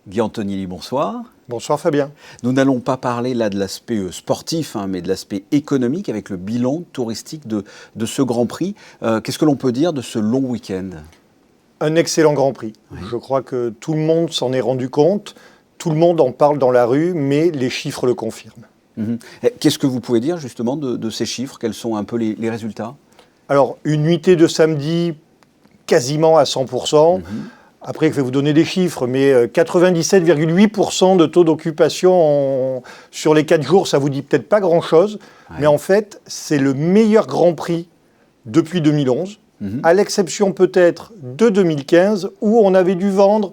Guy Antonelli, bonsoir. Bonsoir Fabien. Nous n'allons pas parler là de l'aspect sportif, mais de l'aspect économique avec le bilan touristique de ce Grand Prix. Qu'est-ce que l'on peut dire de ce long week-end ? Un excellent Grand Prix. Oui. Je crois que tout le monde s'en est rendu compte, tout le monde en parle dans la rue, mais les chiffres le confirment. Qu'est-ce que vous pouvez dire justement de ces chiffres ? Quels sont un peu les résultats ? Alors, une nuitée de samedi quasiment à 100%. Après, je vais vous donner des chiffres, mais 97,8% de taux d'occupation sur les 4 jours, ça ne vous dit peut-être pas grand-chose. Ouais. Mais en fait, c'est le meilleur Grand Prix depuis 2011, à l'exception peut-être de 2015, où on avait dû vendre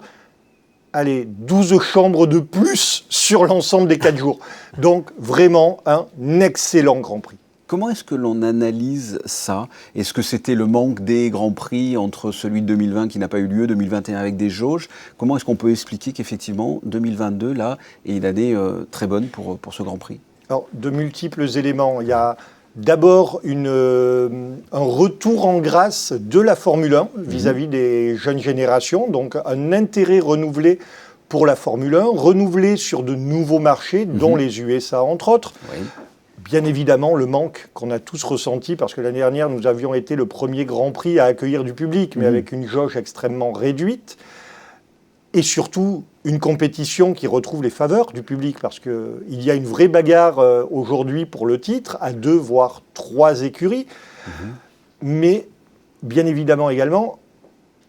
12 chambres de plus sur l'ensemble des 4 jours. Donc, vraiment un excellent Grand Prix. Comment est-ce que l'on analyse ça ? Est-ce que c'était le manque des Grands Prix entre celui de 2020 qui n'a pas eu lieu, 2021 avec des jauges ? Comment est-ce qu'on peut expliquer qu'effectivement 2022, là, est une année très bonne pour ce Grand Prix ? Alors, de multiples éléments. Il y a d'abord un retour en grâce de la Formule 1 vis-à-vis des jeunes générations, donc un intérêt renouvelé pour la Formule 1, renouvelé sur de nouveaux marchés, dont les USA entre autres. Oui. Bien évidemment, le manque qu'on a tous ressenti, parce que l'année dernière, nous avions été le premier Grand Prix à accueillir du public, mais avec une jauge extrêmement réduite. Et surtout, une compétition qui retrouve les faveurs du public, parce qu'il y a une vraie bagarre aujourd'hui pour le titre, à 2 voire 3 écuries. Mais bien évidemment également,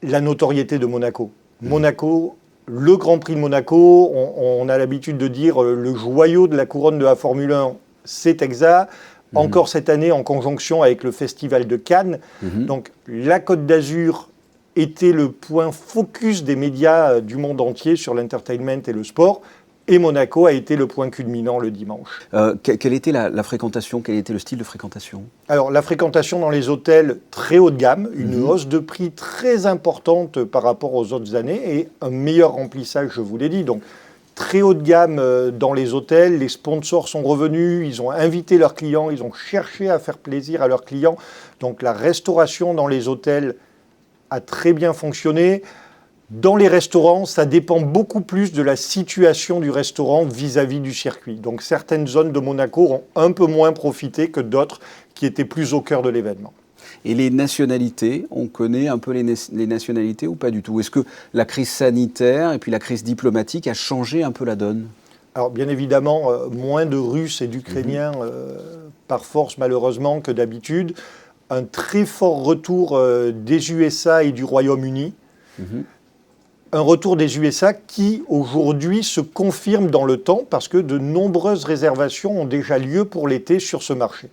la notoriété de Monaco. Monaco, le Grand Prix de Monaco, on a l'habitude de dire le joyau de la couronne de la Formule 1, c'est exact. Encore cette année, en conjonction avec le Festival de Cannes. Donc, la Côte d'Azur était le point focus des médias du monde entier sur l'entertainment et le sport. Et Monaco a été le point culminant le dimanche. Quelle était la fréquentation ? Quel était le style de fréquentation ? Alors, la fréquentation dans les hôtels très haut de gamme, une hausse de prix très importante par rapport aux autres années et un meilleur remplissage, je vous l'ai dit. Donc, très haut de gamme dans les hôtels, les sponsors sont revenus, ils ont invité leurs clients, ils ont cherché à faire plaisir à leurs clients. Donc la restauration dans les hôtels a très bien fonctionné. Dans les restaurants, ça dépend beaucoup plus de la situation du restaurant vis-à-vis du circuit. Donc certaines zones de Monaco ont un peu moins profité que d'autres qui étaient plus au cœur de l'événement. Et les nationalités, on connaît un peu les nationalités ou pas du tout ? Est-ce que la crise sanitaire et puis la crise diplomatique a changé un peu la donne ? Alors bien évidemment, moins de Russes et d'Ukrainiens par force malheureusement que d'habitude. Un très fort retour des USA et du Royaume-Uni. Un retour des USA qui aujourd'hui se confirme dans le temps parce que de nombreuses réservations ont déjà lieu pour l'été sur ce marché.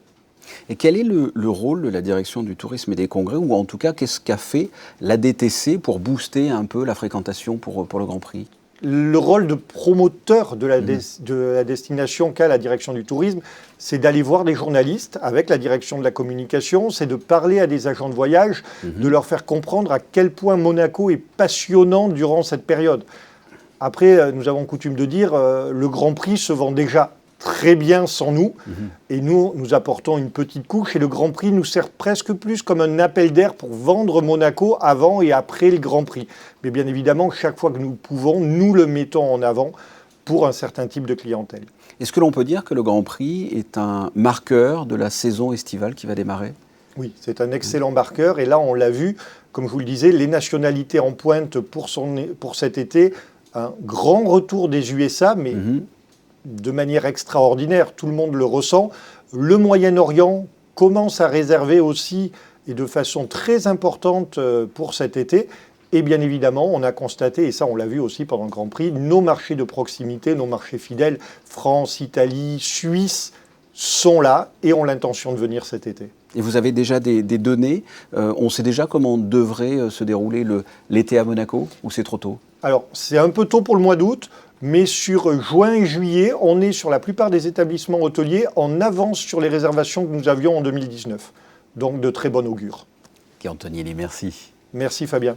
Et quel est le rôle de la direction du tourisme et des congrès, ou en tout cas, qu'est-ce qu'a fait la DTC pour booster un peu la fréquentation pour le Grand Prix ? Le rôle de promoteur de la destination qu'a la direction du tourisme, c'est d'aller voir des journalistes avec la direction de la communication, c'est de parler à des agents de voyage, de leur faire comprendre à quel point Monaco est passionnant durant cette période. Après, nous avons coutume de dire, le Grand Prix se vend déjà très bien sans nous, et nous apportons une petite couche, et le Grand Prix nous sert presque plus comme un appel d'air pour vendre Monaco avant et après le Grand Prix. Mais bien évidemment, chaque fois que nous pouvons, nous le mettons en avant pour un certain type de clientèle. Est-ce que l'on peut dire que le Grand Prix est un marqueur de la saison estivale qui va démarrer ? Oui, c'est un excellent marqueur, et là on l'a vu, comme je vous le disais, les nationalités en pointe pour cet été, un grand retour des USA, mais de manière extraordinaire, tout le monde le ressent. Le Moyen-Orient commence à réserver aussi, et de façon très importante pour cet été. Et bien évidemment, on a constaté, et ça on l'a vu aussi pendant le Grand Prix, nos marchés de proximité, nos marchés fidèles, France, Italie, Suisse, sont là et ont l'intention de venir cet été. Et vous avez déjà des données ? On sait déjà comment devrait se dérouler l'été à Monaco, ou c'est trop tôt ? Alors, c'est un peu tôt pour le mois d'août. Mais sur juin et juillet, on est sur la plupart des établissements hôteliers en avance sur les réservations que nous avions en 2019. Donc de très bon augure. Guy Antonelli, merci. Merci Fabien.